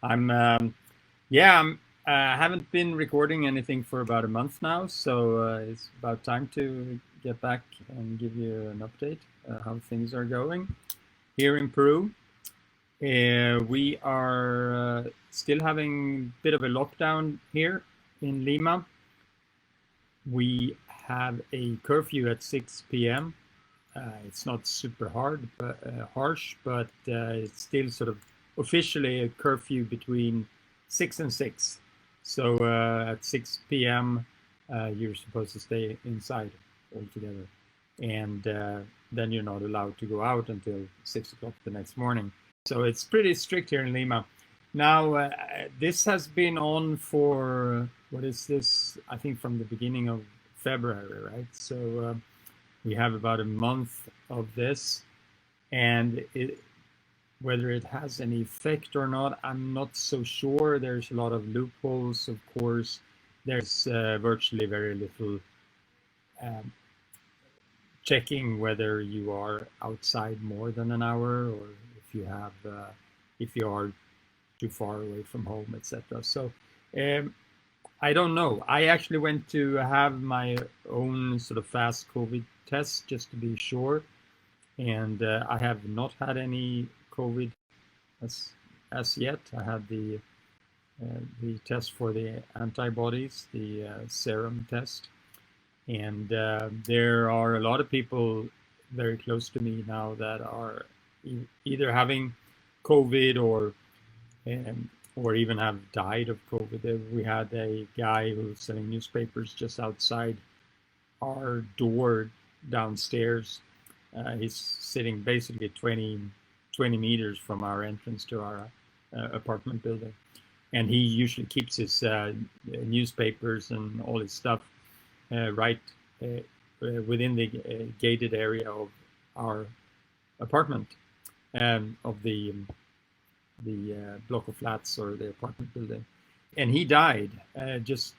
I'm yeah, haven't been recording anything for about a month now, so it's about time to get back and give you an update how things are going here in Peru. We are still having a bit of a lockdown here in Lima. We have a curfew at 6 p.m. It's not super harsh, but it's still sort of officially a curfew between 6 and 6. So at 6 p.m., you're supposed to stay inside altogether, and then you're not allowed to go out until 6 o'clock the next morning. So it's pretty strict here in Lima. Now, this has been on for, what is this? I think from the beginning of February, right? So we have about a month of this, and whether it has any effect or not, I'm not so sure. There's a lot of loopholes, of course. There's virtually very little checking whether you are outside more than an hour, or if you are too far away from home, etc. So I don't know. I actually went to have my own sort of fast COVID test just to be sure, and I have not had any COVID as yet. I had the test for the antibodies, the serum test, and there are a lot of people very close to me now that are either having COVID or even have died of COVID. We had a guy who was selling newspapers just outside our door downstairs. He's sitting basically 20 meters from our entrance to our apartment building. And he usually keeps his newspapers and all his stuff right within the gated area of our apartment, of the block of flats or the apartment building. And he died just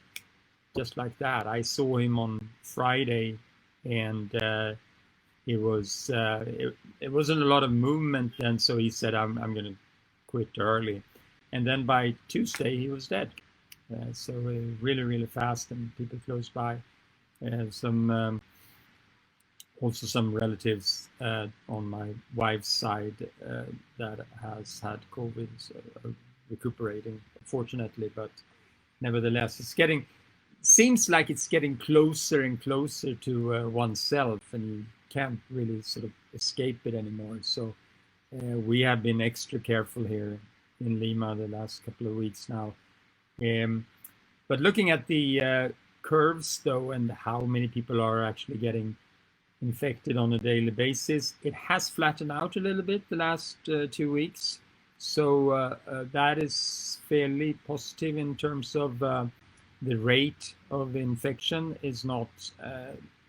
like that. I saw him on Friday, and it wasn't a lot of movement then, so he said, I'm going to quit early. And then by Tuesday, he was dead. So really, really fast, and people close by. Also some relatives on my wife's side that has had COVID, so recuperating, fortunately, but nevertheless, seems like it's getting closer and closer to oneself, and you can't really sort of escape it anymore. So we have been extra careful here in Lima the last couple of weeks now. But looking at the curves, though, and how many people are actually getting infected on a daily basis, it has flattened out a little bit the last 2 weeks. So that is fairly positive in terms of the rate of infection is not,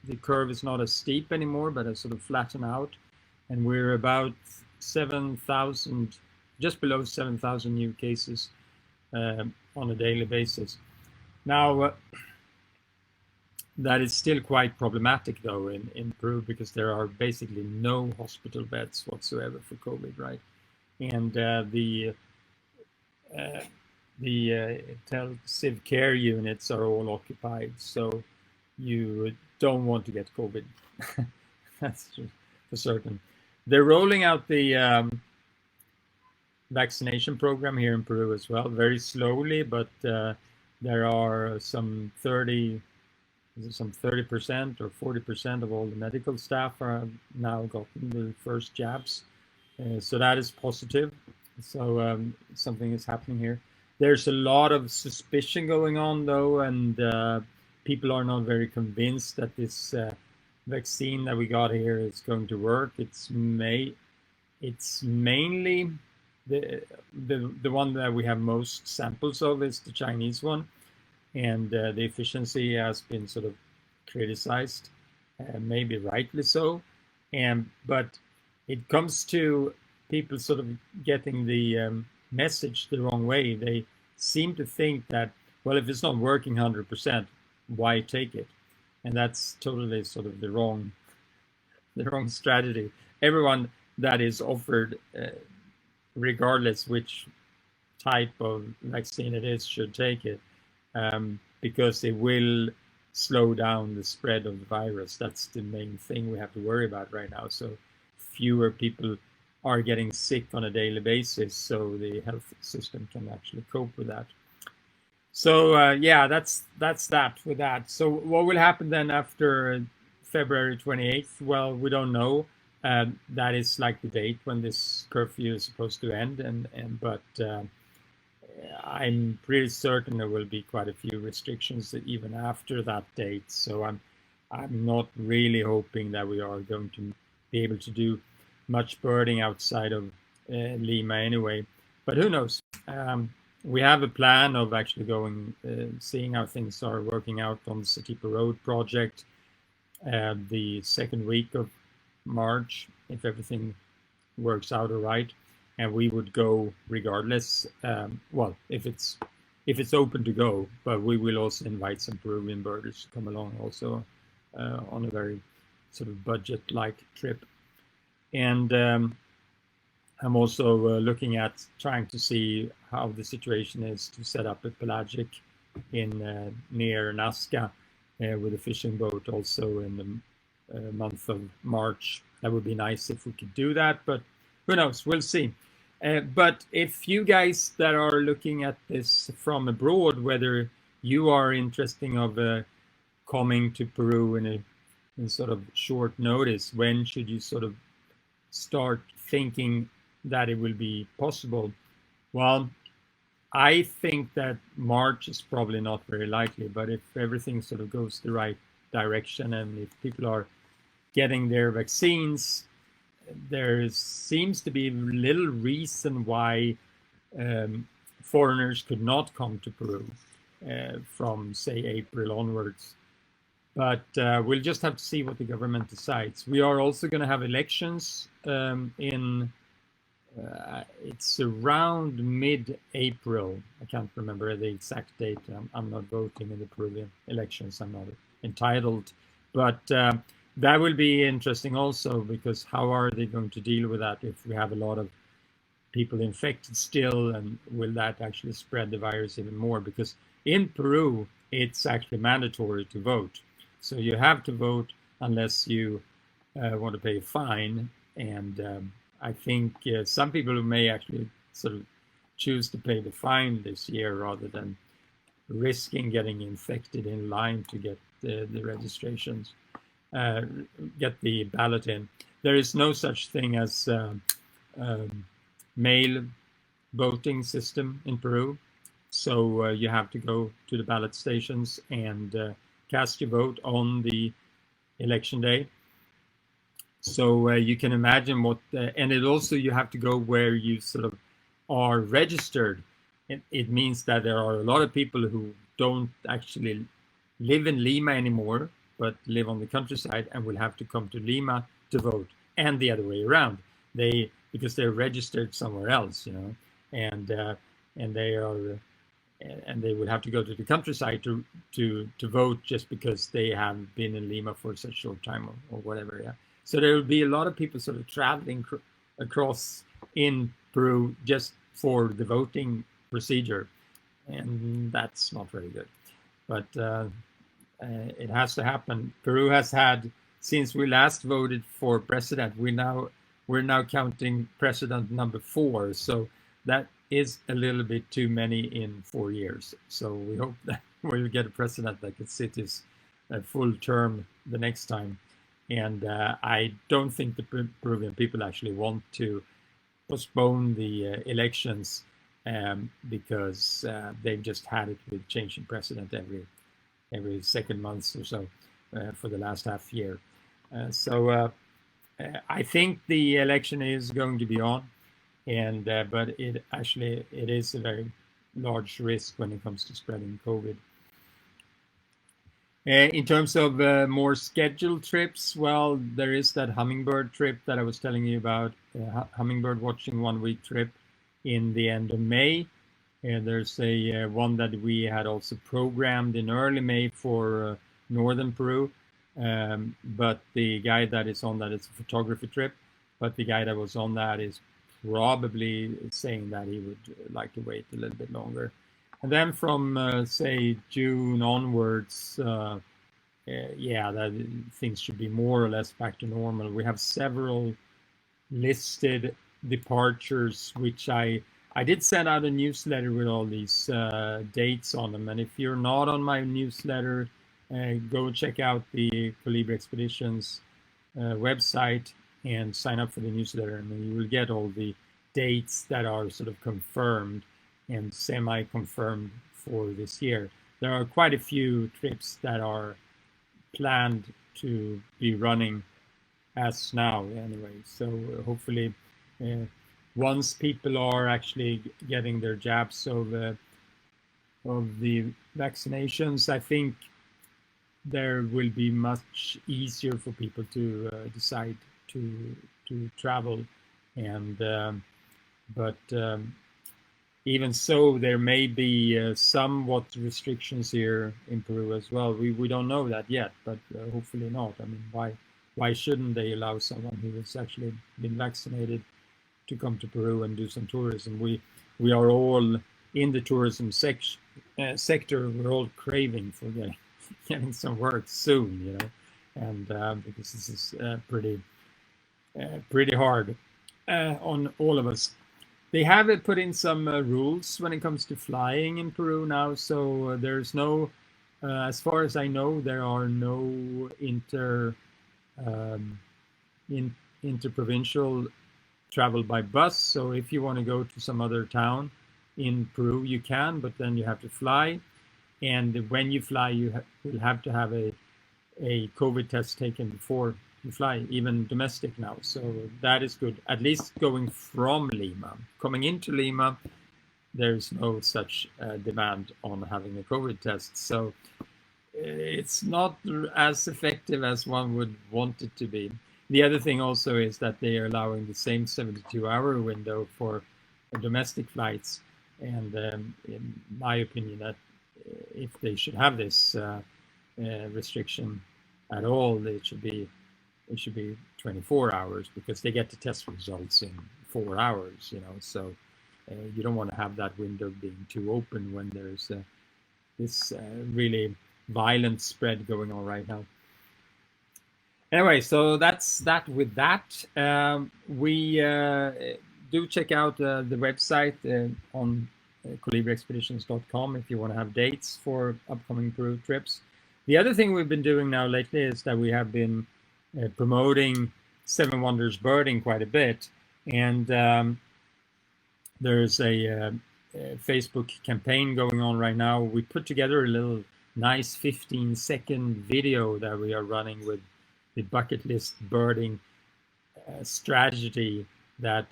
the curve is not as steep anymore, but has sort of flattened out. And we're about 7,000, just below 7,000 new cases on a daily basis. Now, that is still quite problematic, though, in Peru, because there are basically no hospital beds whatsoever for COVID, right? And the intensive care units are all occupied, so you don't want to get COVID. That's for certain. They're rolling out the vaccination program here in Peru as well, very slowly, but there are some 30% or 40% of all the medical staff are now gotten the first jabs. So that is positive. So something is happening here. There's a lot of suspicion going on, though, and people are not very convinced that this vaccine that we got here is going to work. It's mainly the one that we have most samples of is the Chinese one, and the efficiency has been sort of criticized, maybe rightly so. But it comes to people sort of getting the message the wrong way. They seem to think that, well, if it's not working 100%, why take it? And that's totally sort of the wrong strategy. Everyone that is offered, regardless which type of vaccine it is should take it, because it will slow down the spread of the virus. That's the main thing we have to worry about right now. So fewer people are getting sick on a daily basis, so the health system can actually cope with that. So yeah, that's that with that. So what will happen then after February 28th? Well, we don't know. That is like the date when this curfew is supposed to end, but I'm pretty certain there will be quite a few restrictions even after that date. So I'm not really hoping that we are going to be able to do much birding outside of Lima anyway. But who knows? We have a plan of actually going, seeing how things are working out on the Satipo Road project the second week of March, if everything works out all right. And we would go regardless. Well, if it's open to go, but we will also invite some Peruvian birders to come along also on a very sort of budget-like trip. And I'm also looking at trying to see how the situation is to set up a pelagic in near Nazca with a fishing boat also in the month of March. That would be nice if we could do that, but who knows? We'll see. But if you guys that are looking at this from abroad, whether you are interested of coming to Peru in sort of short notice, when should you sort of start thinking that it will be possible? Well, I think that March is probably not very likely, but if everything sort of goes the right direction and if people are getting their vaccines, there seems to be little reason why foreigners could not come to Peru from, say, April onwards. But we'll just have to see what the government decides. We are also going to have elections it's around mid-April. I can't remember the exact date. I'm not voting in the Peruvian elections. I'm not entitled. But that will be interesting also, because how are they going to deal with that if we have a lot of people infected still, and will that actually spread the virus even more? Because in Peru, it's actually mandatory to vote. So you have to vote unless you want to pay a fine. And I think some people may actually sort of choose to pay the fine this year rather than risking getting infected in line to get the registrations, get the ballot in. There is no such thing as mail voting system in Peru. So you have to go to the ballot stations and cast your vote on the election day. So you can imagine what, and it also, you have to go where you sort of are registered. It means that there are a lot of people who don't actually live in Lima anymore, but live on the countryside and will have to come to Lima to vote, and the other way around. Because they're registered somewhere else, and they would have to go to the countryside to vote just because they have been in Lima for such a short time or whatever. Yeah. So there will be a lot of people sort of traveling across in Peru just for the voting procedure, and that's not very good. But it has to happen. Peru has had, since we last voted for president, we're now counting president number 4. So that is a little bit too many in 4 years. So we hope that we'll get a president that can sit his full term the next time. And I don't think the Peruvian people actually want to postpone the elections because they've just had it with changing president every second month or so for the last half year. So I think the election is going to be on, and but it is a very large risk when it comes to spreading COVID. In terms of more scheduled trips, well, there is that hummingbird trip that I was telling you about, hummingbird watching 1-week trip in the end of May. There's a one that we had also programmed in early May for northern Peru, but the guy that is on that is a photography trip, but the guy that was on that is probably saying that he would like to wait a little bit longer. And then from say June onwards, yeah, that things should be more or less back to normal. We have several listed departures, which I did send out a newsletter with all these dates on them. And if you're not on my newsletter, go check out the Colibri Expeditions website and sign up for the newsletter, and you will get all the dates that are sort of confirmed and semi-confirmed for this year. There are quite a few trips that are planned to be running as now anyway. So hopefully once people are actually getting their jabs of the vaccinations, I think there will be much easier for people to decide to travel. And but even so, there may be somewhat restrictions here in Peru as well. We don't know that yet, but hopefully not. I mean, why shouldn't they allow someone who has actually been vaccinated to come to Peru and do some tourism? We are all in the tourism sector. We're all craving for getting some work soon, you know, and because this is pretty hard on all of us. They have put in some rules when it comes to flying in Peru now, so there's no, as far as I know, there are no interprovincial travel by bus. So if you want to go to some other town in Peru, you can, but then you have to fly. And when you fly, you will have to have a COVID test taken before you fly, even domestic now. So that is good, at least going from Lima. Coming into Lima, there's no such demand on having a COVID test. So it's not as effective as one would want it to be. The other thing also is that they are allowing the same 72-hour window for domestic flights. And in my opinion, that if they should have this restriction at all, it should be 24 hours, because they get the test results in 4 hours, you know. So you don't want to have that window being too open when there's this really violent spread going on right now. Anyway, so that's that with that. We do check out the website on colibriexpeditions.com if you want to have dates for upcoming Peru trips. The other thing we've been doing now lately is that we have been promoting Seven Wonders birding quite a bit, and there's a Facebook campaign going on right now. We put together a little nice 15-second video that we are running with the bucket list birding strategy that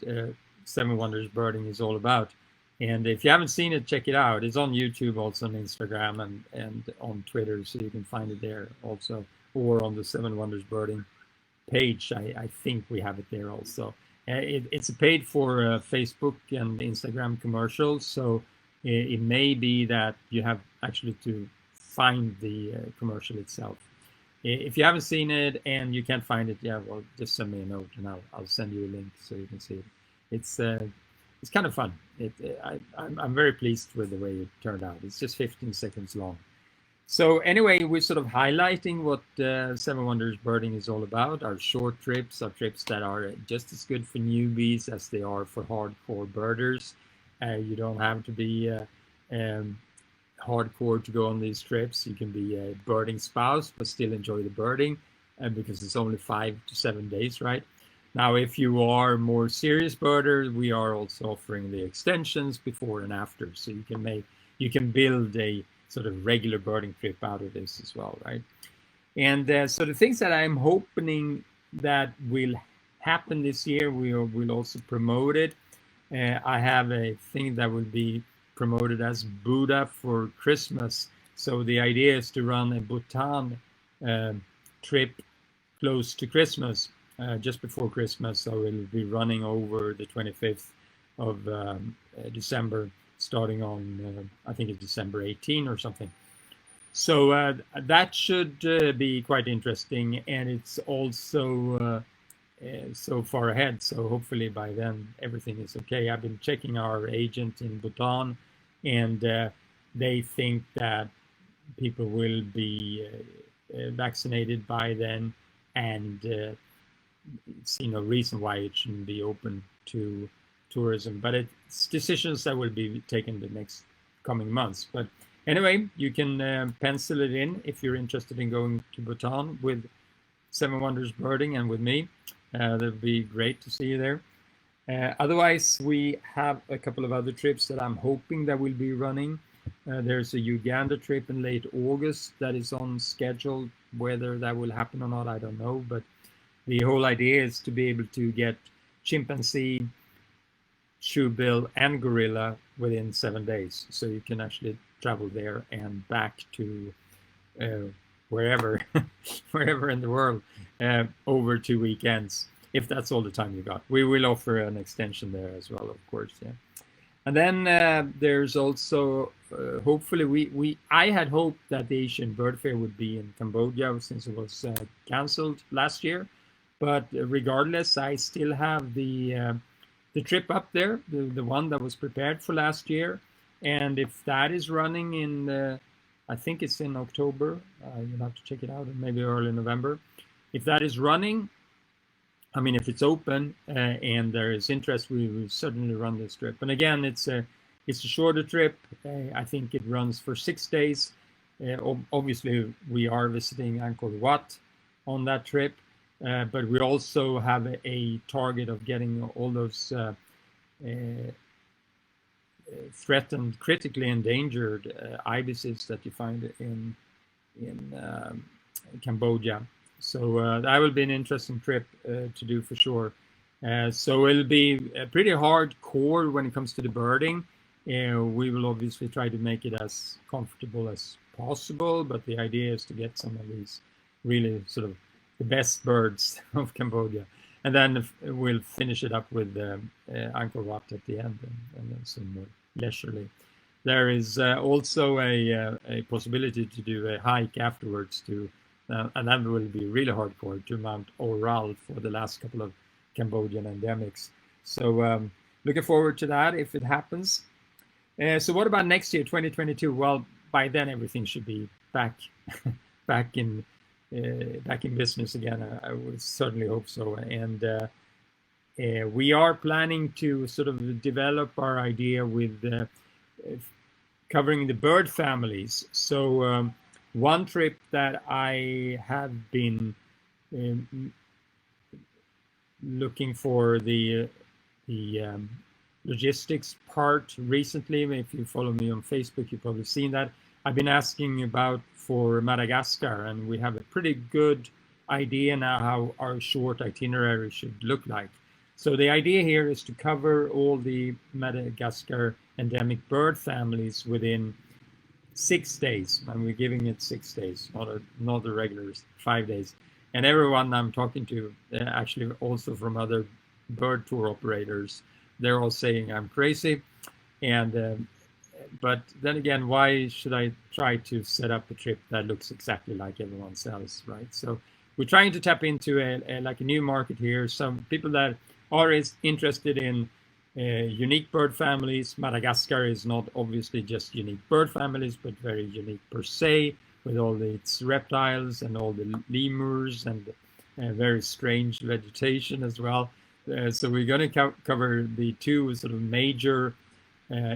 Seven Wonders birding is all about. And if you haven't seen it, check it out. It's on YouTube, also on Instagram and on Twitter, so you can find it there also, or on the Seven Wonders birding page. I think we have it there also. It's a paid for Facebook and Instagram commercials, so it may be that you have actually to find the commercial itself. If you haven't seen it and you can't find it, yeah, well, just send me a note and I'll send you a link so you can see it. It's kind of fun. I'm very pleased with the way it turned out. It's just 15 seconds long. So anyway, we're sort of highlighting what Seven Wonders birding is all about. Our short trips are trips that are just as good for newbies as they are for hardcore birders. You don't have to be hardcore to go on these trips. You can be a birding spouse but still enjoy the birding, because it's only 5 to 7 days, right? Now, if you are more serious birder, we are also offering the extensions before and after, so you can build a sort of regular birding trip out of this as well, right? And so the things that I'm hoping that will happen this year, we'll also promote it. I have a thing that will be promoted as Buddha for Christmas. So the idea is to run a Bhutan trip close to Christmas, just before Christmas. So it'll be running over the 25th of December, starting on, I think it's December 18 or something. So that should be quite interesting. And it's also so far ahead. So hopefully by then everything is okay. I've been checking our agent in Bhutan, and they think that people will be vaccinated by then, and see no reason why it shouldn't be open to tourism. But it's decisions that will be taken the next coming months. But anyway, you can pencil it in if you're interested in going to Bhutan with Seven Wonders Birding and with me. That would be great to see you there. Otherwise, we have a couple of other trips that I'm hoping that will be running. There's a Uganda trip in late August that is on schedule. Whether that will happen or not, I don't know. But the whole idea is to be able to get chimpanzee, shoebill, and gorilla within 7 days. So you can actually travel there and back to wherever, wherever in the world over 2 weekends, if that's all the time you got. We will offer an extension there as well, of course. Yeah. And then there's also hopefully I had hoped that the Asian Bird Fair would be in Cambodia since it was canceled last year. But regardless, I still have the trip up there, the one that was prepared for last year. And if that is running in, I think it's in October, you'll have to check it out, and maybe early November. If that is running, I mean, if it's open and there is interest, we will certainly run this trip. And again, it's a shorter trip. I think it runs for 6 days. Obviously, we are visiting Angkor Wat on that trip. But we also have a target of getting all those threatened, critically endangered ibises that you find in Cambodia. So that will be an interesting trip to do for sure. So it'll be pretty hardcore when it comes to the birding. We will obviously try to make it as comfortable as possible, but the idea is to get some of these really sort of the best birds of Cambodia, and then we'll finish it up with Angkor Wat at the end, and then some more leisurely. There is also a possibility to do a hike afterwards and that will be really hardcore, to Mount Oral for the last couple of Cambodian endemics. So looking forward to that if it happens. So what about next year, 2022? Well, by then everything should be back in business again. I would certainly hope so. And we are planning to sort of develop our idea with covering the bird families. So one trip that I have been looking for the logistics part recently. If you follow me on Facebook, you've probably seen that. I've been asking about for Madagascar, and we have a pretty good idea now how our short itinerary should look like. So the idea here is to cover all the Madagascar endemic bird families within 6 days, and we're giving it 6 days, not the regular 5 days. And everyone I'm talking to, actually also from other bird tour operators, they're all saying I'm crazy. And but then again, why should I try to set up a trip that looks exactly like everyone else, right? So we're trying to tap into a new market here. Some people that are interested in unique bird families. Madagascar is not obviously just unique bird families, but very unique per se, with all its reptiles and all the lemurs and very strange vegetation as well. So we're going to cover the two sort of major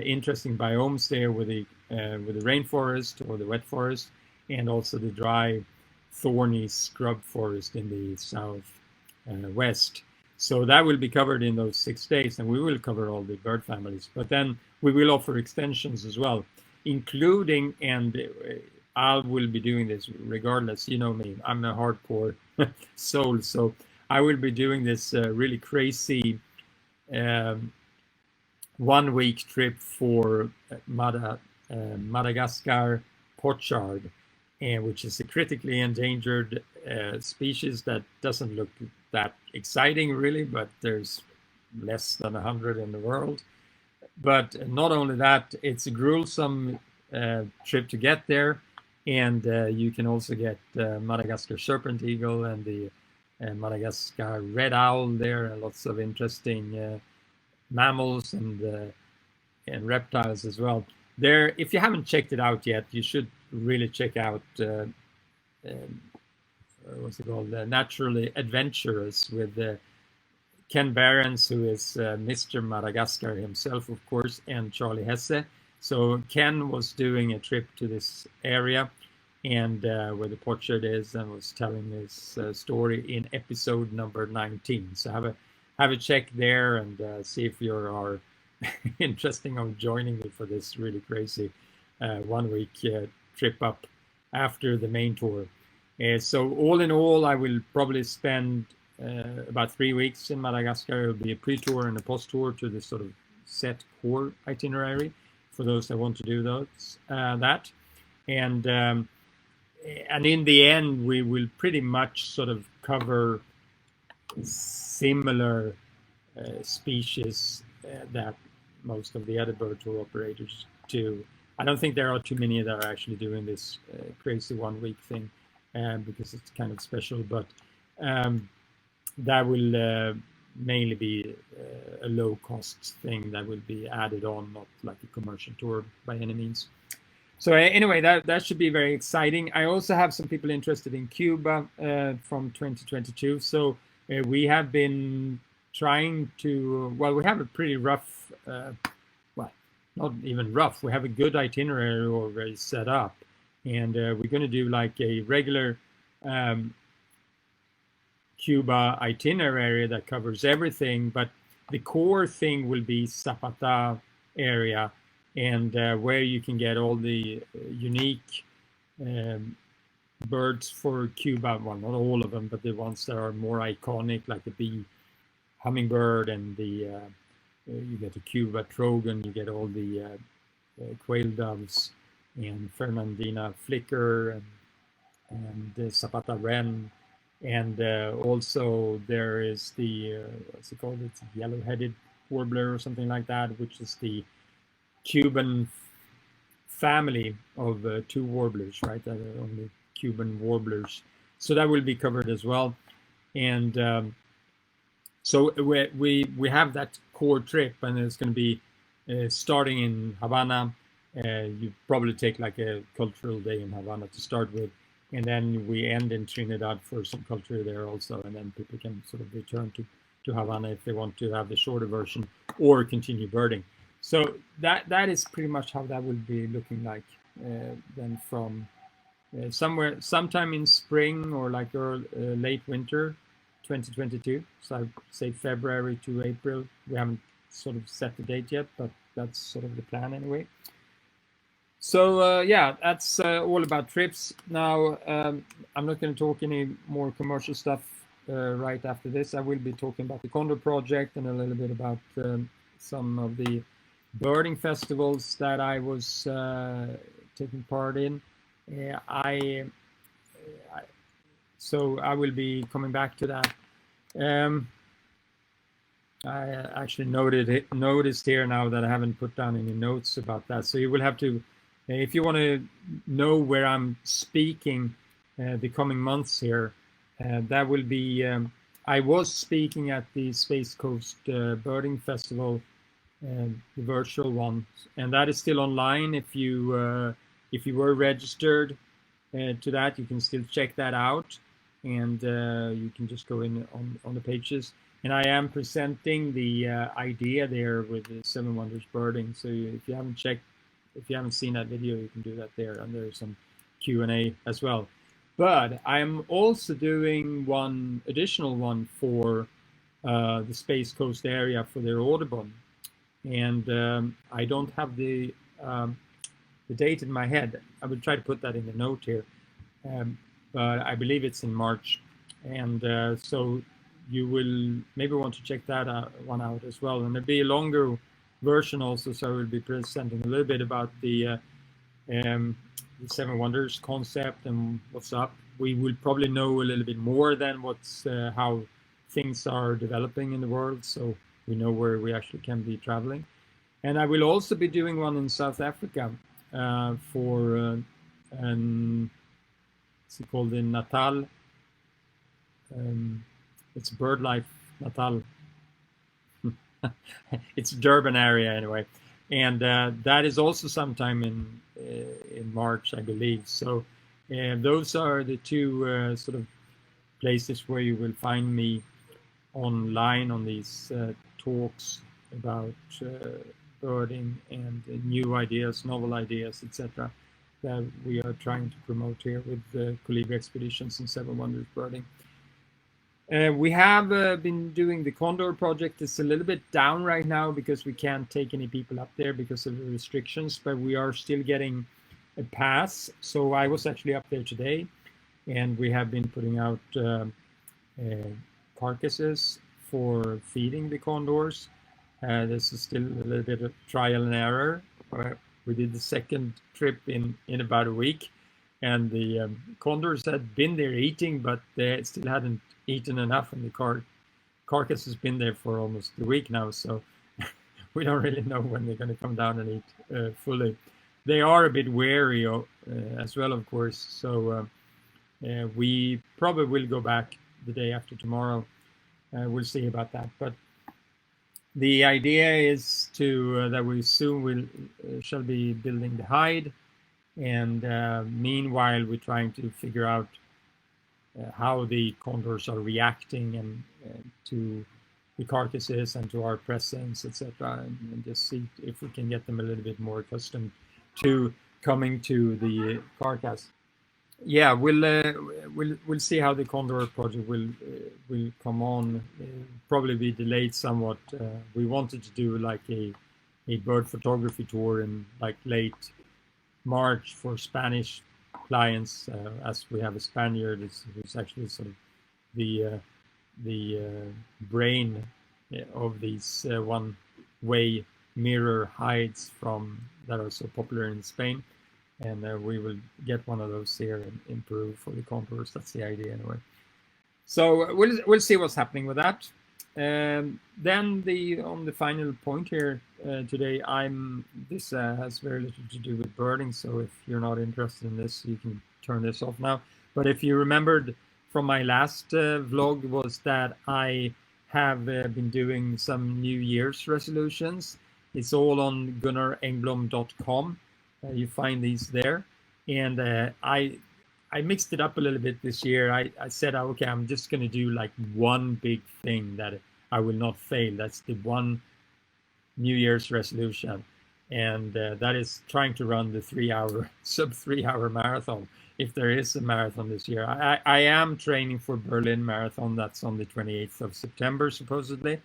interesting biomes there with the rainforest or the wet forest, and also the dry, thorny scrub forest in the south west. So that will be covered in those 6 days, and we will cover all the bird families. But then we will offer extensions as well, including, and I will be doing this regardless. You know me, I'm a hardcore soul, so I will be doing this really crazy 1 week trip for Madagascar pochard, which is a critically endangered species that doesn't look that exciting really, but there's less than 100 in the world. But not only that, it's a gruesome trip to get there, and you can also get Madagascar serpent eagle and the Madagascar red owl there, and lots of interesting mammals and reptiles as well. There, if you haven't checked it out yet, you should really check out what's it called, Naturally Adventurous with Ken Behrens, who is Mr. Madagascar himself, of course, and Charlie Hesse. So Ken was doing a trip to this area and where the potsherd is, and was telling his story in episode number 19. So have a check there and see if you are interested of joining me for this really crazy 1 week trip up after the main tour. So all in all, I will probably spend about 3 weeks in Madagascar. It will be a pre-tour and a post-tour to this sort of set core itinerary for those that want to do that. And in the end, we will pretty much sort of cover similar species that most of the other bird tour operators do. I don't think there are too many that are actually doing this crazy 1 week thing because it's kind of special, but that will mainly be a low cost thing that will be added on, not like a commercial tour by any means. So anyway, that should be very exciting. I also have some people interested in Cuba from 2022. So we have been trying to, well, we have a pretty rough, well, not even rough. We have a good itinerary already set up. And we're going to do like a regular Cuba itinerary that covers everything. But the core thing will be Zapata area, and where you can get all the unique birds for Cuba. Well, not all of them, but the ones that are more iconic, like the bee hummingbird, and the you get the Cuba trogon, you get all the quail doves, and Fernandina flicker, and the Zapata wren, and also there is the what's it called? It's a yellow-headed warbler or something like that, which is the Cuban family of 2 warblers, right? That are only Cuban warblers. So that will be covered as well. And so we have that core trip, and it's going to be starting in Havana. You probably take like a cultural day in Havana to start with, and then we end in Trinidad for some culture there also, and then people can sort of return to Havana if they want to have the shorter version or continue birding. So that is pretty much how that will be looking like then from sometime in spring or like late winter 2022. So I'd say February to April. We haven't sort of set the date yet, but that's sort of the plan anyway. So yeah, that's all about trips. Now I'm not going to talk any more commercial stuff right after this. I will be talking about the Condor project and a little bit about some of the birding festivals that I was taking part in. So I will be coming back to that. I actually noticed here now that I haven't put down any notes about that. So you will have to, if you want to know where I'm speaking the coming months here, that will be, I was speaking at the Space Coast Birding Festival, the virtual one, and that is still online. If you were registered to that, you can still check that out, and you can just go in on the pages. And I am presenting the idea there with the 7 Wonders Birding. So if you haven't seen that video, you can do that there, and there's some Q&A as well. But I'm also doing one additional one for the Space Coast area for their Audubon. And I don't have the date in my head. I will try to put that in the note here, but I believe it's in March. And so you will maybe want to check that one out as well. And there'll be a longer version also, so I will be presenting a little bit about the 7 Wonders concept and what's up. We will probably know a little bit more than how things are developing in the world, so we know where we actually can be traveling. And I will also be doing one in South Africa for what's it called, in Natal. it's BirdLife Natal. It's Durban area anyway, and that is also sometime in March, I believe. So those are the two sort of places where you will find me online on these talks about birding and new ideas, novel ideas, etc. that we are trying to promote here with the Colibri Expeditions and Seven Wonders Birding. We have been doing the Condor project. It's a little bit down right now because we can't take any people up there because of the restrictions, but we are still getting a pass. So I was actually up there today, and we have been putting out carcasses for feeding the condors. This is still a little bit of trial and error. We did the second trip in about a week, and the condors had been there eating, but they still hadn't eaten enough, and the carcass has been there for almost a week now, so we don't really know when they're going to come down and eat fully. They are a bit wary as well, of course, so we probably will go back the day after tomorrow. We'll see about that, but the idea is to that we soon shall be building the hide, and meanwhile we're trying to figure out how the condors are reacting and to the carcasses and to our presence, etc., and just see if we can get them a little bit more accustomed to coming to the carcass. Yeah, we'll see how the Condor project will come on. Probably be delayed somewhat. We wanted to do like a bird photography tour in like late March for Spanish clients, as we have a Spaniard who's actually sort of the brain of these one-way mirror hides that are so popular in Spain, and we will get one of those here in Peru for the Condors. That's the idea anyway. So we'll see what's happening with that. Then on the final point here today, this has very little to do with birding, so if you're not interested in this, you can turn this off now. But if you remembered from my last vlog, was that I have been doing some New Year's resolutions. It's all on gunnarengblom.com. You find these there, and I mixed it up a little bit this year. I said, okay, I'm just going to do like one big thing that I will not fail. That's the one New Year's resolution, and that is trying to run the sub 3 hour marathon, if there is a marathon this year. I am training for Berlin Marathon. That's on the 28th of September, supposedly,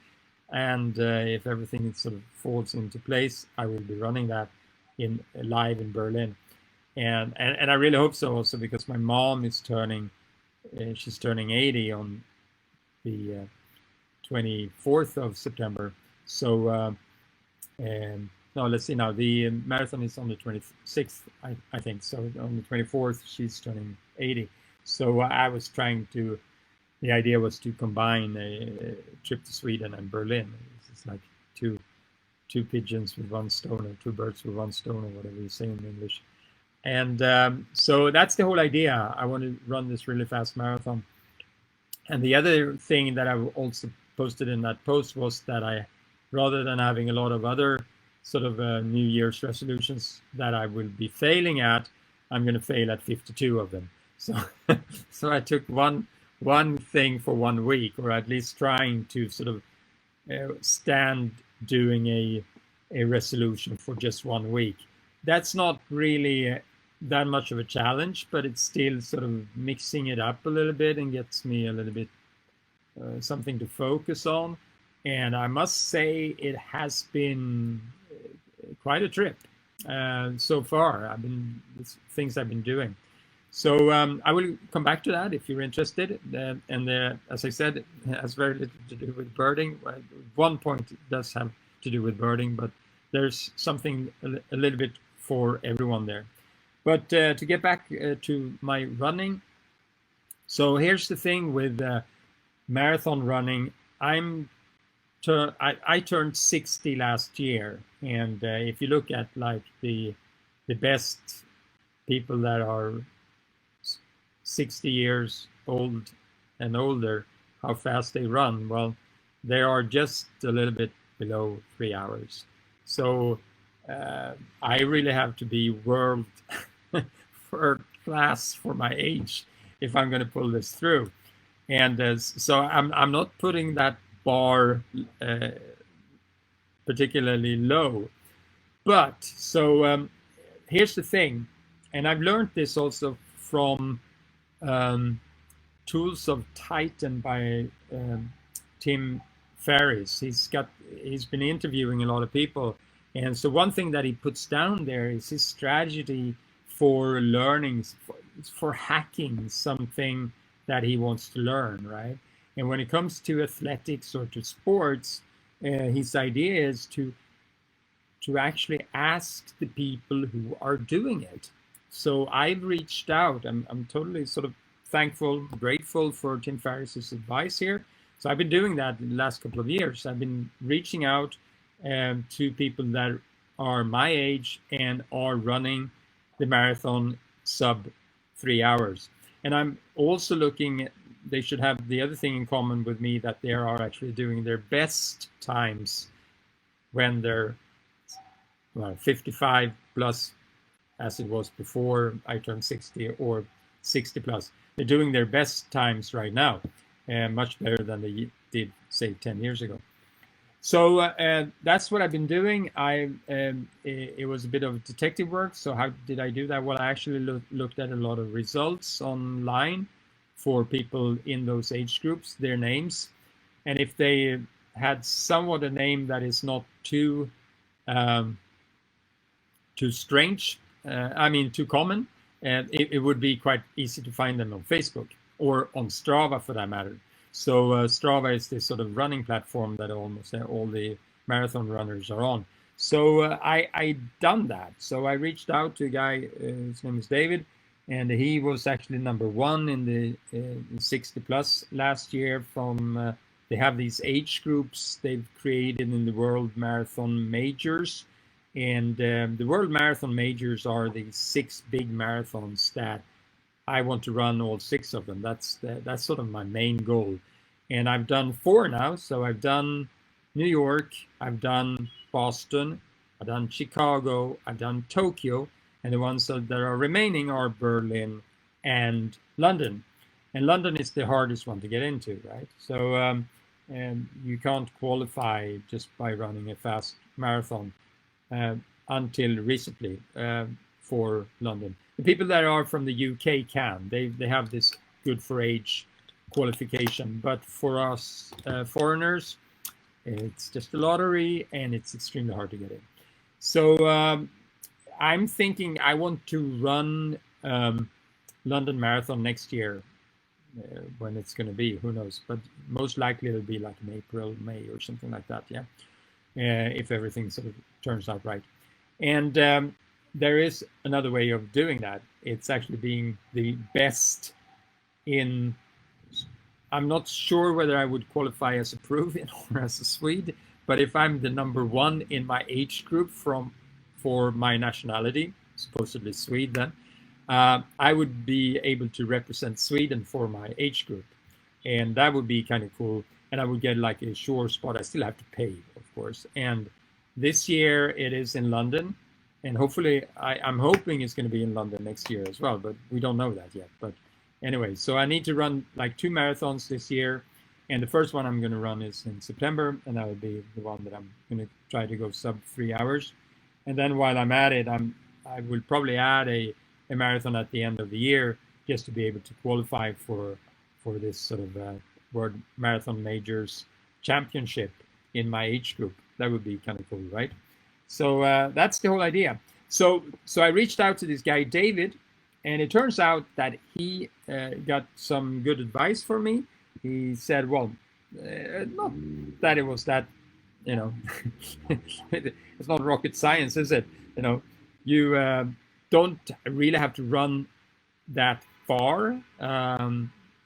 and if everything sort of falls into place, I will be running that live in Berlin. And I really hope so, also because my mom is she's turning 80 on the 24th of September. So no, let's see now. The marathon is on the 26th, I think. So on the 24th, she's turning 80. So the idea was to combine a trip to Sweden and Berlin. It's like two pigeons with one stone, or two birds with one stone, or whatever you say in English. And so that's the whole idea. I want to run this really fast marathon. And the other thing that I also posted in that post was that rather than having a lot of other sort of New Year's resolutions that I will be failing at, I'm going to fail at 52 of them. So, so I took one thing for 1 week, or at least trying to sort of stand doing a resolution for just 1 week. That's not really that much of a challenge, but it's still sort of mixing it up a little bit and gets me a little bit something to focus on. And I must say it has been quite a trip so far. Things I've been doing. So I will come back to that if you're interested. And as I said, it has very little to do with birding. One point it does have to do with birding, but there's something a little bit for everyone there. But to get back to my running, so here's the thing with marathon running. I turned 60 last year, and if you look at like the best people that are 60 years old and older, how fast they run. Well, they are just a little bit below 3 hours. So I really have to be world first class for my age if I'm going to pull this through. And so I'm not putting that bar particularly low. But so here's the thing, and I've learned this also from Tools of Titan by Tim Ferriss. He's been interviewing a lot of people, and so one thing that he puts down there is his strategy for learning, for hacking something that he wants to learn, right? And when it comes to athletics or to sports, his idea is to actually ask the people who are doing it. So I've reached out. I'm totally sort of thankful, grateful for Tim Ferriss's advice here. So I've been doing that in the last couple of years. I've been reaching out to people that are my age and are running the marathon sub 3 hours. And I'm also looking at, they should have the other thing in common with me, that they are actually doing their best times when they're 55 plus, as it was before I turned 60, or 60 plus. They're doing their best times right now, much better than they did, say, 10 years ago. So that's what I've been doing. It was a bit of detective work. So how did I do that? Well, I actually looked at a lot of results online for people in those age groups, their names. And if they had somewhat a name that is not too strange, too common, it would be quite easy to find them on Facebook or on Strava, for that matter. So Strava is this sort of running platform that almost all the marathon runners are on. So I done that. So I reached out to a guy, his name is David, and he was actually number one in the 60 plus last year. From they have these age groups they've created in the World Marathon Majors. And the World Marathon Majors are the 6 big marathons that I want to run, all 6 of them. That's sort of my main goal. And I've done 4 now. So I've done New York, I've done Boston, I've done Chicago, I've done Tokyo, and the ones that are remaining are Berlin and London. And London is the hardest one to get into, right? So and you can't qualify just by running a fast marathon until recently for London. The people that are from the UK can. They have this good for age qualification, but for us foreigners, it's just a lottery and it's extremely hard to get in. So I'm thinking I want to run London Marathon next year. When it's going to be, who knows? But most likely it'll be like in April, May, or something like that. Yeah, if everything sort of turns out right. And there is another way of doing that. It's actually being the best in. I'm not sure whether I would qualify as a Peruvian or as a Swede, but if I'm the number one in my age group for my nationality, supposedly Swede, then I would be able to represent Sweden for my age group, and that would be kind of cool. And I would get like a sure spot. I still have to pay, of course. And this year it is in London, and hopefully I'm hoping it's going to be in London next year as well, but we don't know that yet. But anyway, so I need to run like 2 marathons this year, and the first one I'm going to run is in September, and that will be the one that I'm going to try to go sub 3 hours. And then while I'm at it, I will probably add a marathon at the end of the year, just to be able to qualify for this sort of World Marathon Majors Championship in my age group. That would be kind of cool, right? So that's the whole idea. So I reached out to this guy David, and it turns out that he got some good advice for me. He said, well, not that it was that, it's not rocket science, is it? You don't really have to run that far.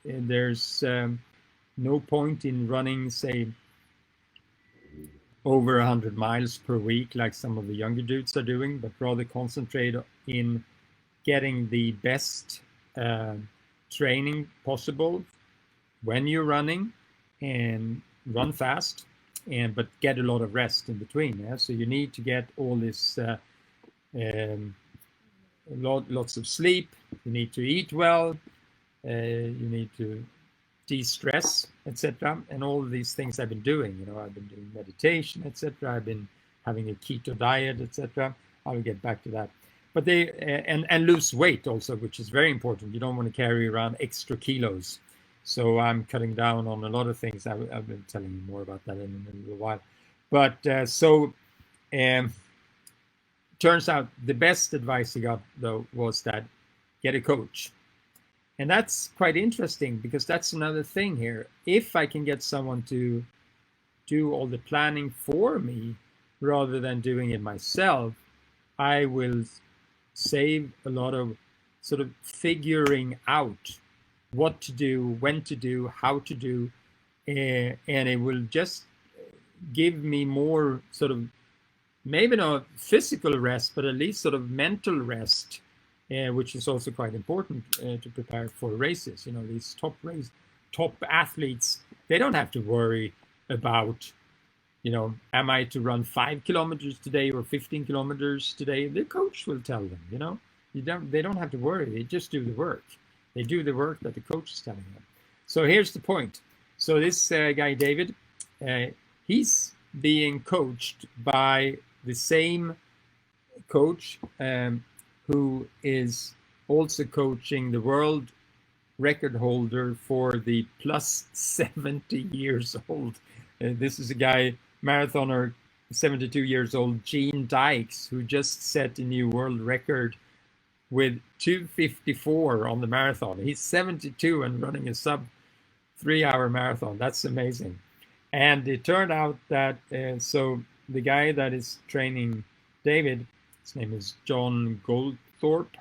There's no point in running, say, over 100 miles per week like some of the younger dudes are doing, but rather concentrate in getting the best training possible when you're running and run fast, but get a lot of rest in between. Yeah? So you need to get all this lots of sleep. You need to eat well. You need to de-stress, etc. And all of these things I've been doing. I've been doing meditation, etc. I've been having a keto diet, etc. I will get back to that. But they and lose weight also, which is very important. You don't want to carry around extra kilos. So I'm cutting down on a lot of things. I've been telling you more about that in a little while. But turns out the best advice I got, though, was that get a coach. And that's quite interesting, because that's another thing here. If I can get someone to do all the planning for me rather than doing it myself, I will save a lot of sort of figuring out what to do, when to do, how to do, and it will just give me more sort of, maybe not physical rest, but at least sort of mental rest, which is also quite important to prepare for races. These top athletes, they don't have to worry about, am I to run 5 kilometers today or 15 kilometers today? The coach will tell them. They don't have to worry. They just do the work. They do the work that the coach is telling them. So here's the point. So this guy David, he's being coached by the same coach who is also coaching the world record holder for the plus 70 years old. This is a guy, marathoner, 72 years old, Gene Dykes, who just set a new world record with 2:54 on the marathon. He's 72 and running a sub 3-hour marathon. That's amazing. And it turned out that, so the guy that is training David, his name is John Goldthorpe.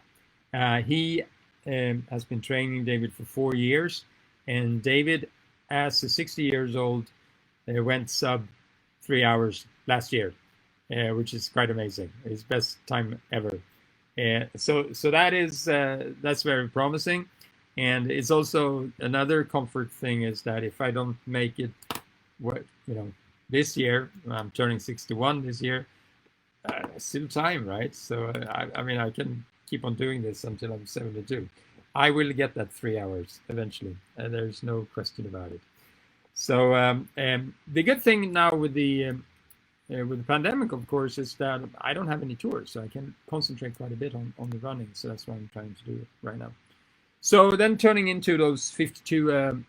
He has been training David for 4 years. And David, as a 60 years old, went sub 3 hours last year, which is quite amazing. His best time ever. So that's very promising. And it's also another comfort thing is that if I don't make it, this year, I'm turning 61 this year, still time, right? So I can keep on doing this until I'm 72. I will get that 3 hours eventually. There's no question about it. So the good thing now with the pandemic, of course, is that I don't have any tours, so I can concentrate quite a bit on the running. So that's why I'm trying to do it right now. So then turning into those 52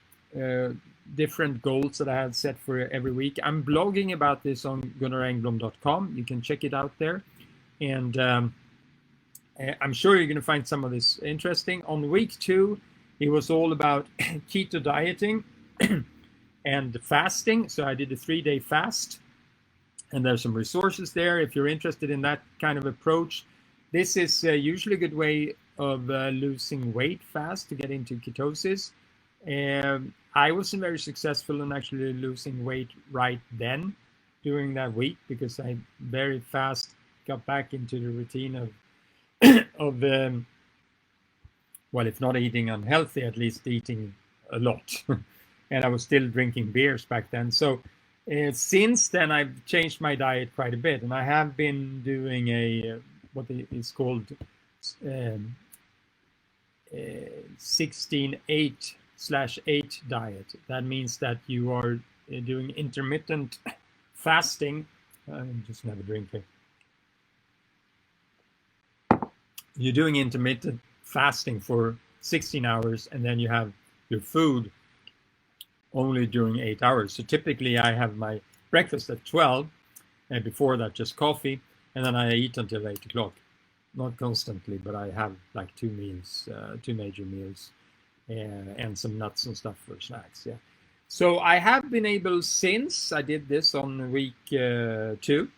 different goals that I had set for every week. I'm blogging about this on GunnarEngblom.com. You can check it out there. And I'm sure you're going to find some of this interesting. On week 2, it was all about keto dieting and fasting. So I did a 3-day fast. And there's some resources there if you're interested in that kind of approach. This is usually a good way of losing weight fast to get into ketosis. I wasn't very successful in actually losing weight right then during that week, because I very fast got back into the routine of well, if not eating unhealthy, at least eating a lot. And I was still drinking beers back then. So since then, I've changed my diet quite a bit, and I have been doing a what is called 16-8/8 diet. That means that you are doing intermittent fasting. I'm just gonna have a drink here. You're doing intermittent fasting for 16 hours, and then you have your food only during 8 hours. So typically I have my breakfast at 12, and before that just coffee, and then I eat until 8 o'clock. Not constantly, but I have like 2 meals, 2 major meals, and some nuts and stuff for snacks. Yeah. So I have been able, since I did this on week 2,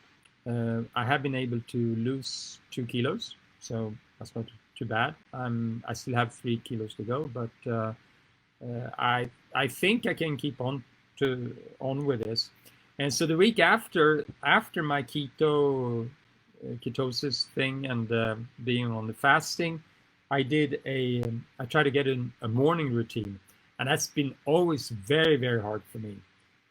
I have been able to lose 2 kilos. So that's not too bad. I still have 3 kilos to go, but I think I can keep on with this. And so the week after my ketosis thing and being on the fasting, I tried to get in a morning routine. and that's been always very, very hard for me.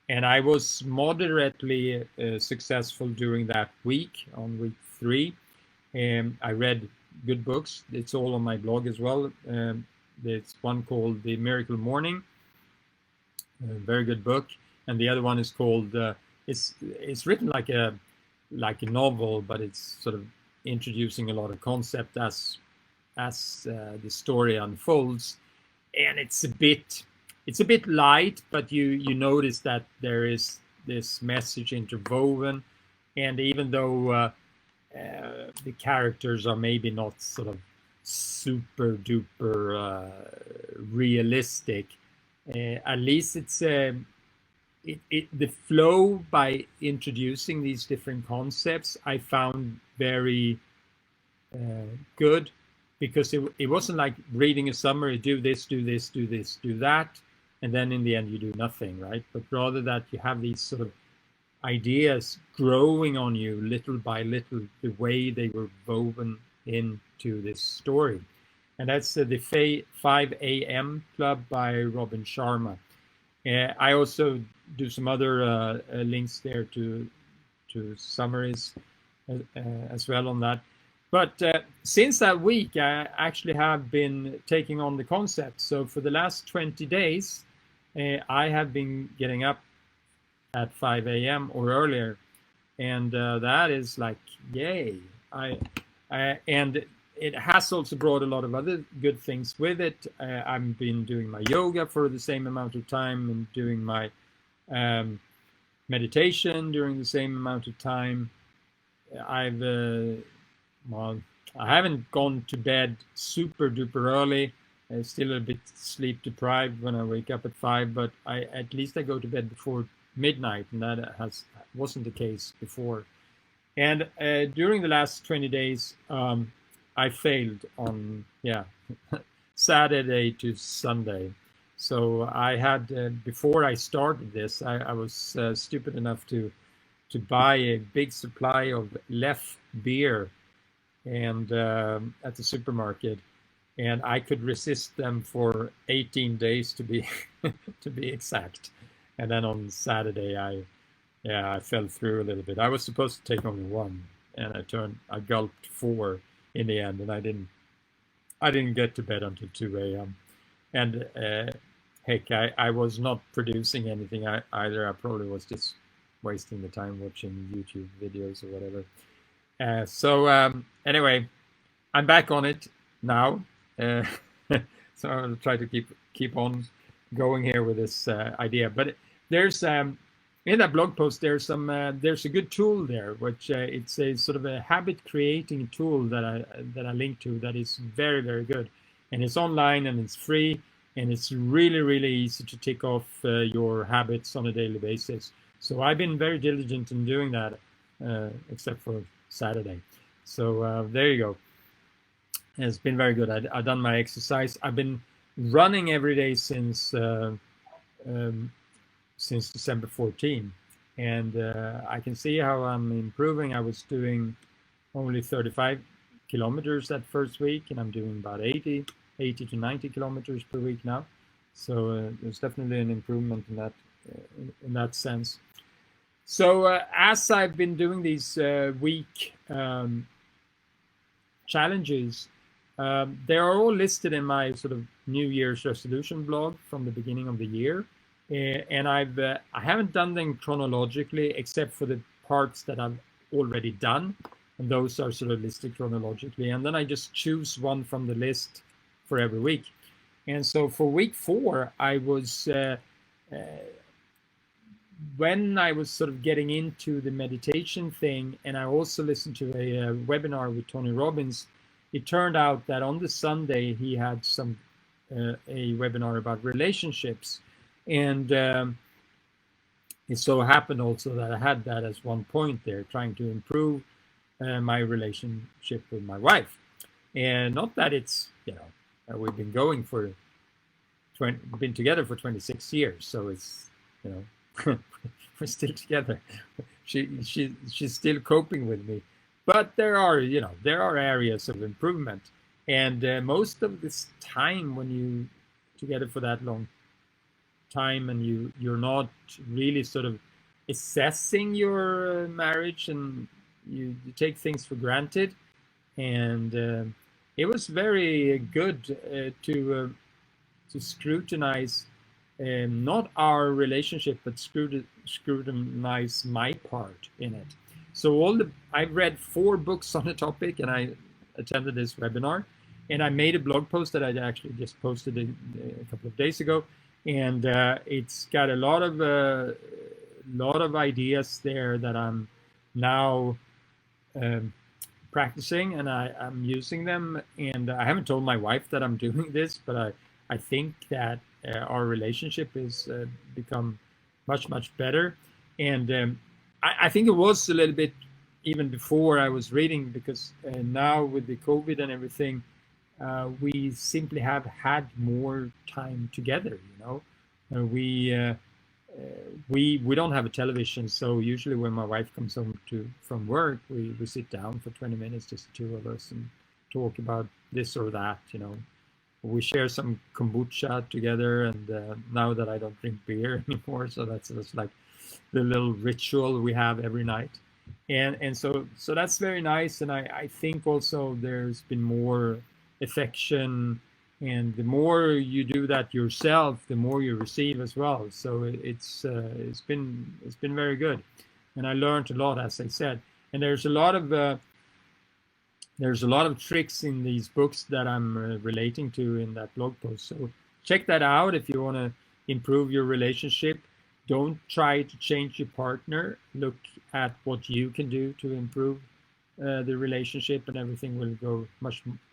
And I was moderately successful during that week, on week 3. I read good books. It's all on my blog as well. There's one called The Miracle Morning, a very good book, and the other one is called it's written like a novel, but it's sort of introducing a lot of concept as the story unfolds, and it's a bit light, but you notice that there is this message interwoven, and even though the characters are maybe not sort of super duper realistic, at least it's the flow by introducing these different concepts I found very good, because it wasn't like reading a summary, do this, do this, do this, do that, and then in the end you do nothing, right? But rather that you have these sort of ideas growing on you little by little, the way they were woven into this story. And that's the 5 a.m. Club by Robin Sharma. I also do some other links there to summaries as well on that. But since that week, I actually have been taking on the concept. So for the last 20 days, I have been getting up at 5 a.m. or earlier. And that is like, yay. And it has also brought a lot of other good things with it. I've been doing my yoga for the same amount of time and doing my meditation during the same amount of time. Well, I haven't gone to bed super duper early. I'm still a bit sleep deprived when I wake up at 5, but at least I go to bed before midnight, and that wasn't the case before. And during the last 20 days, I failed on Saturday to Sunday. So I had before I started this, I was stupid enough to buy a big supply of Lef beer and at the supermarket, and I could resist them for 18 days to be to be exact. And then on Saturday, I fell through a little bit. I was supposed to take only 1, and I gulped 4 in the end, and I didn't get to bed until 2 a.m. And heck, I was not producing anything either. I probably was just wasting the time watching YouTube videos or whatever. Anyway, I'm back on it now. So I'll try to keep on going here with this idea. But there's in that blog post there's a good tool there, which it's a sort of a habit creating tool that I link to, that is very, very good, and it's online and it's free, and it's really, really easy to tick off your habits on a daily basis. So I've been very diligent in doing that, except for Saturday. So there you go. It's been very good. I've done my exercise. I've been running every day since December 14, and I can see how I'm improving. I was doing only 35 kilometers that first week, and I'm doing about 80 to 90 kilometers per week now. So there's definitely an improvement in that sense. So as I've been doing these week challenges, they are all listed in my sort of New Year's resolution blog from the beginning of the year. And I haven't done them chronologically, except for the parts that I've already done, and those are sort of listed chronologically. And then I just choose one from the list for every week. And so for week 4, I was when I was sort of getting into the meditation thing, and I also listened to a webinar with Tony Robbins. It turned out that on the Sunday he had a webinar about relationships. And it so happened also that I had that as one point there, trying to improve my relationship with my wife. And not that it's, we've been been together for 26 years. So it's, we're still together. She's still coping with me. But there are areas of improvement. And most of this time when you together for that long, time, and you're not really sort of assessing your marriage, and you take things for granted. And it was very good to scrutinize not our relationship, but scrutinize my part in it. So I've read 4 books on the topic, and I attended this webinar, and I made a blog post that I actually just posted a couple of days ago, and it's got a lot of ideas there that I'm now um, practicing, and I'm using them. And I haven't told my wife that I'm doing this, but I think that our relationship is become much better. And I think it was a little bit even before I was reading, because now with the COVID and everything, we simply have had more time together. We don't have a television, so usually when my wife comes home from work, we sit down for 20 minutes, just the two of us, and talk about this or that. We share some kombucha together, and now that I don't drink beer anymore, so that's like the little ritual we have every night. And so that's very nice. And I think also there's been more affection, and the more you do that yourself, the more you receive as well. So it's been very good, and I learned a lot, as I said. And there's a lot of tricks in these books that I'm relating to in that blog post. So check that out if you want to improve your relationship. Don't try to change your partner. Look at what you can do to improve the relationship, and everything will go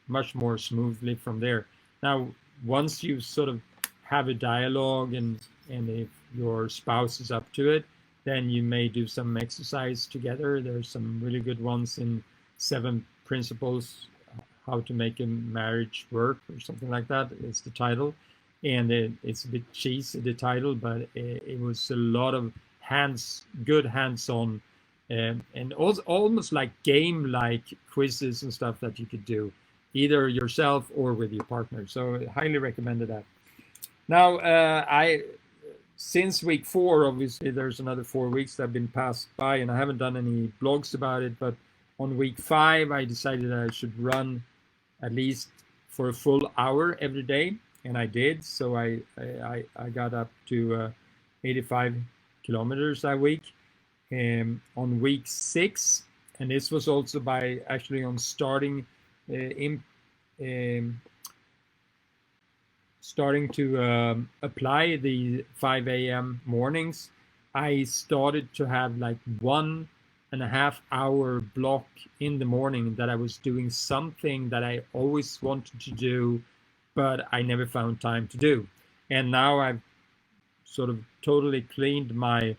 much more smoothly from there. Now, once you sort of have a dialogue, and if your spouse is up to it, then you may do some exercise together. There's some really good ones in 7 Principles How to Make a Marriage Work, or something like that is the title. And it's a bit cheesy, the title, but it was a lot of good hands-on, and also almost like game-like quizzes and stuff that you could do either yourself or with your partner. So I highly recommended that. Now, since week 4, obviously there's another 4 weeks that have been passed by, and I haven't done any blogs about it, but on week 5, I decided I should run at least for a full hour every day, and I did. So I got up to 85 kilometers that week. On week 6, and this was also by actually on starting to apply the 5 a.m. mornings, I started to have like 1.5 hour block in the morning that I was doing something that I always wanted to do, but I never found time to do. And now I've sort of totally cleaned my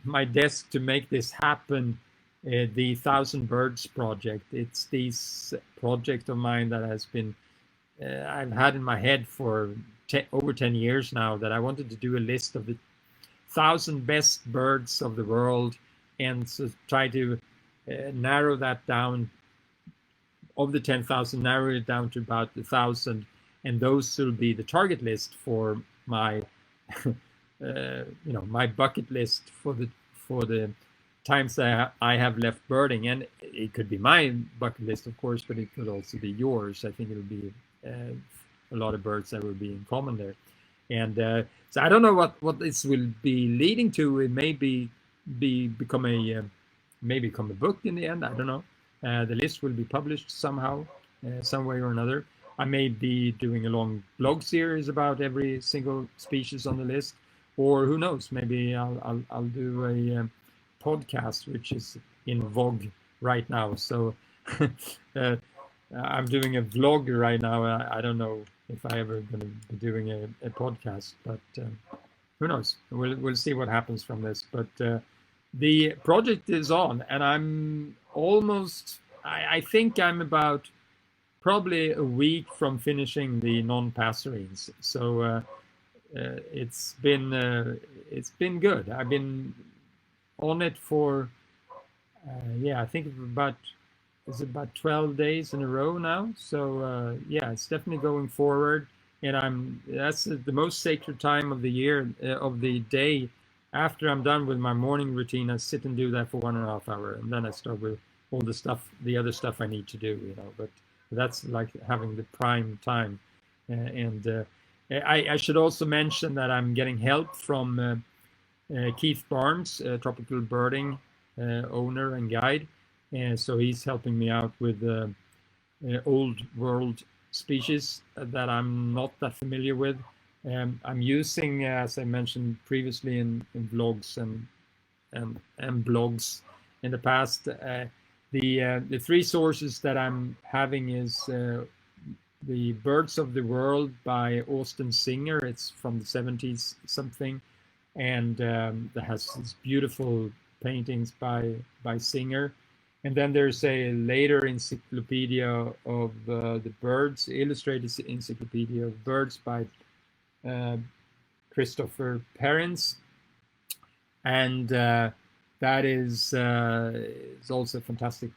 my desk to make this happen. The 1,000 Birds project. It's this project of mine that has been I've had in my head for over 10 years now, that I wanted to do a list of the 1,000 best birds of the world, and so try to narrow that down. Of the 10,000, narrow it down to about 1,000, and those will be the target list for my my bucket list for the times that I have left birding. And it could be my bucket list, of course, but it could also be yours. I think it'll be a lot of birds that will be in common there. And so I don't know what this will be leading to. It may become a book in the end. I don't know. The list will be published somehow, some way or another. I may be doing a long blog series about every single species on the list, or who knows? Maybe I'll do a podcast, which is in vogue right now. So I'm doing a vlog right now. I don't know if I ever going to be doing a podcast, but who knows? We'll see what happens from this. But the project is on, and I'm almost. I think I'm about probably a week from finishing the non-passerines. So it's been good. I've been on it for I think about 12 days in a row now. So yeah, it's definitely going forward. and that's the most sacred time of the year, of the day. After I'm done with my morning routine, I sit and do that for 1.5 hours, and then I start with all the other stuff I need to do, But that's like having the prime time. And I should also mention that I'm getting help from Keith Barnes, tropical birding owner and guide. So he's helping me out with old world species that I'm not that familiar with. I'm using, as I mentioned previously in vlogs and blogs in the past, the three sources that I'm having is the Birds of the World by Austin Singer. It's from the 70s something, and that has these beautiful paintings by Singer. And then there's a later encyclopedia of the birds, illustrated encyclopedia of birds by Christopher Perrins, and that is also a fantastic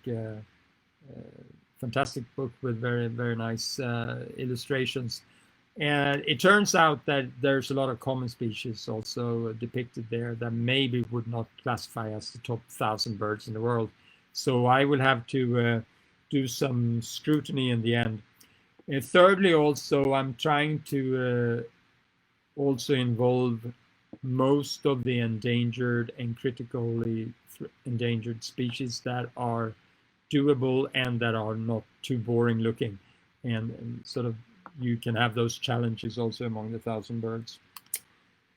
book with very, very nice illustrations. And it turns out that there's a lot of common species also depicted there that maybe would not classify as the top 1,000 birds in the world. So I will have to do some scrutiny in the end. And thirdly, also, I'm trying to also involve most of the endangered and critically endangered species that are doable and that are not too boring looking. And sort of you can have those challenges also among the 1,000 birds.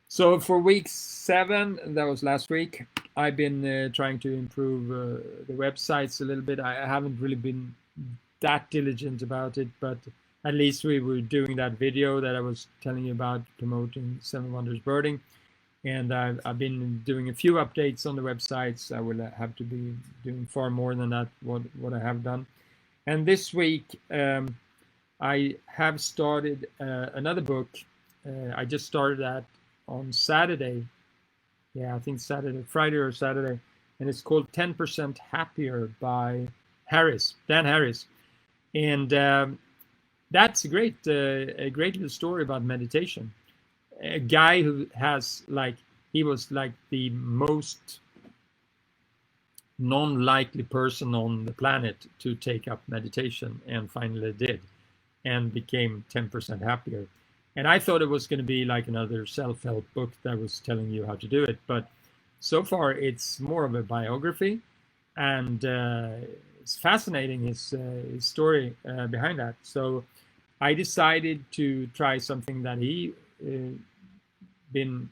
So for week 7, that was last week, I've been trying to improve the websites a little bit. I haven't really been that diligent about it, but at least we were doing that video that I was telling you about, promoting 7 Wonders Birding. And I've been doing a few updates on the websites. I will have to be doing far more than that, what I have done. And this week, I have started another book. I just started that on Saturday. Yeah, I think Saturday, Friday or Saturday. And it's called 10% Happier by Dan Harris. And that's a great little story about meditation. A guy who has he was the most non-likely person on the planet to take up meditation, and finally did, and became 10% happier. And I thought it was going to be like another self-help book that was telling you how to do it, but so far it's more of a biography, and it's fascinating, his story behind that. So I decided to try something that he been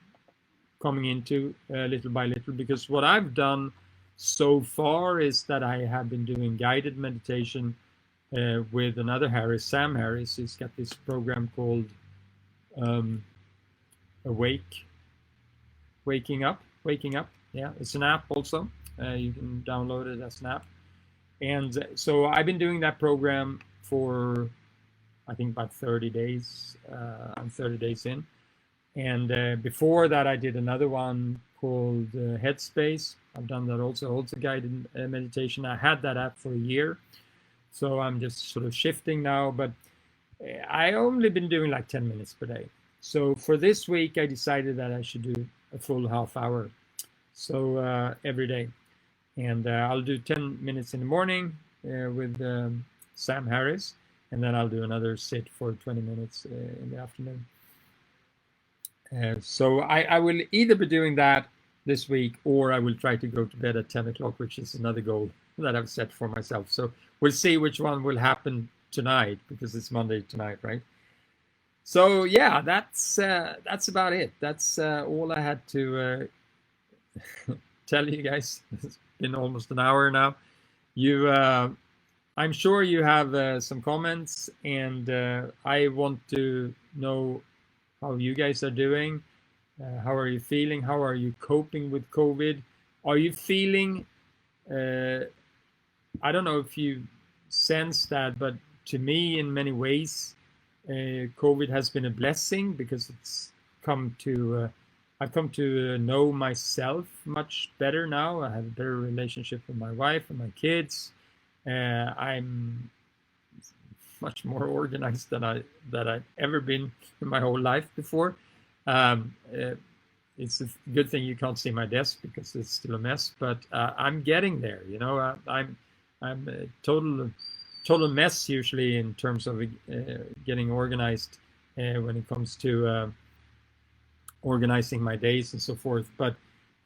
coming into little by little, because what I've done so far is that I have been doing guided meditation with another Harris, Sam Harris. He's got this program called Waking Up. Yeah, it's an app also. You can download it as an app. And so I've been doing that program for, I think, about 30 days. I'm 30 days in. And before that, I did another one called Headspace. I've done that also guided meditation. I had that app for a year. So I'm just sort of shifting now, but I only been doing like 10 minutes per day. So for this week, I decided that I should do a full half hour. So every day. And I'll do 10 minutes in the morning with Sam Harris. And then I'll do another sit for 20 minutes in the afternoon. So I will either be doing that this week, or I will try to go to bed at 10 o'clock, which is another goal that I've set for myself. So we'll see which one will happen tonight, because it's Monday tonight, right? So yeah, that's about it. That's all I had to tell you guys. It's been almost an hour now. I'm sure you have some comments, and I want to know how you guys are doing. How are you feeling? How are you coping with COVID? Are you feeling, I don't know if you sense that, but to me, in many ways, COVID has been a blessing, because it's I've come to know myself much better now. I have a better relationship with my wife and my kids. I'm much more organized than I've ever been in my whole life before. It's a good thing you can't see my desk because it's still a mess, but I'm getting there. I'm a total mess usually in terms of getting organized when it comes to organizing my days and so forth. But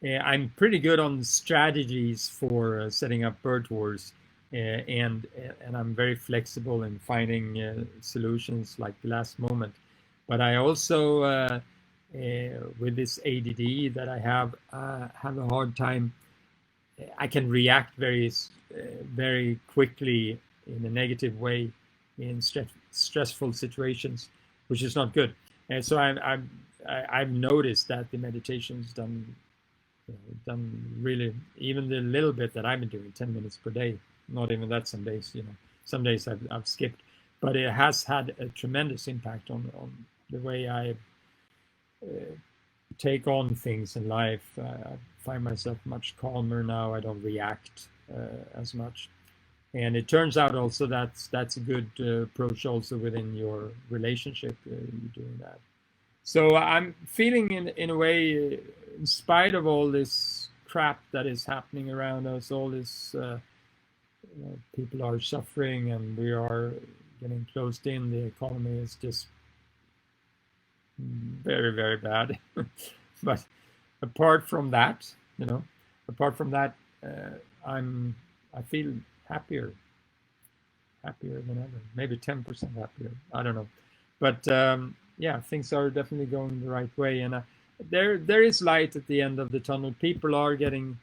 I'm pretty good on strategies for setting up bird tours, and I'm very flexible in finding solutions like the last moment. But I also with this ADD that I have a hard time. I can react very quickly in a negative way in stressful situations, which is not good. And so I've noticed that the meditation's done really, even the little bit that I've been doing, 10 minutes per day, not even that some days, some days I've skipped, but it has had a tremendous impact on the way I take on things in life. I find myself much calmer now. I don't react as much. And it turns out also that's a good approach also within your relationship, you doing that. So I'm feeling in a way, in spite of all this crap that is happening around us, all this people are suffering and we are getting closed in, the economy is just very, very bad. But apart from that, I feel happier than ever. Maybe 10% happier. I don't know, but yeah, things are definitely going the right way, and there is light at the end of the tunnel. People are getting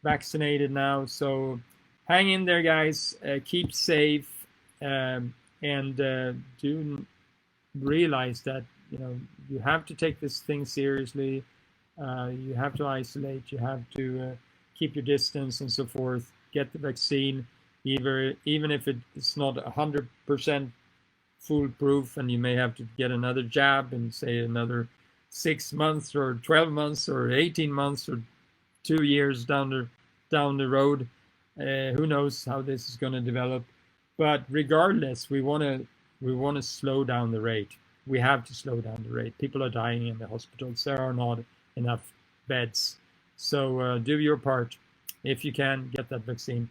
vaccinated now, so hang in there, guys. Keep safe, and do realize that you have to take this thing seriously. You have to isolate. You have to keep your distance and so forth. Get the vaccine, even if it's not 100% foolproof, and you may have to get another jab in, say, another 6 months or 12 months or 18 months or 2 years down the road. Who knows how this is going to develop? But regardless, we want to slow down the rate. We have to slow down the rate. People are dying in the hospitals. There are not enough beds. So do your part. If you can, get that vaccine.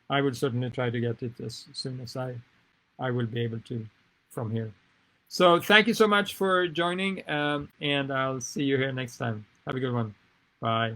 I would certainly try to get it as soon as I will be able to from here. So thank you so much for joining, and I'll see you here next time. Have a good one. Bye.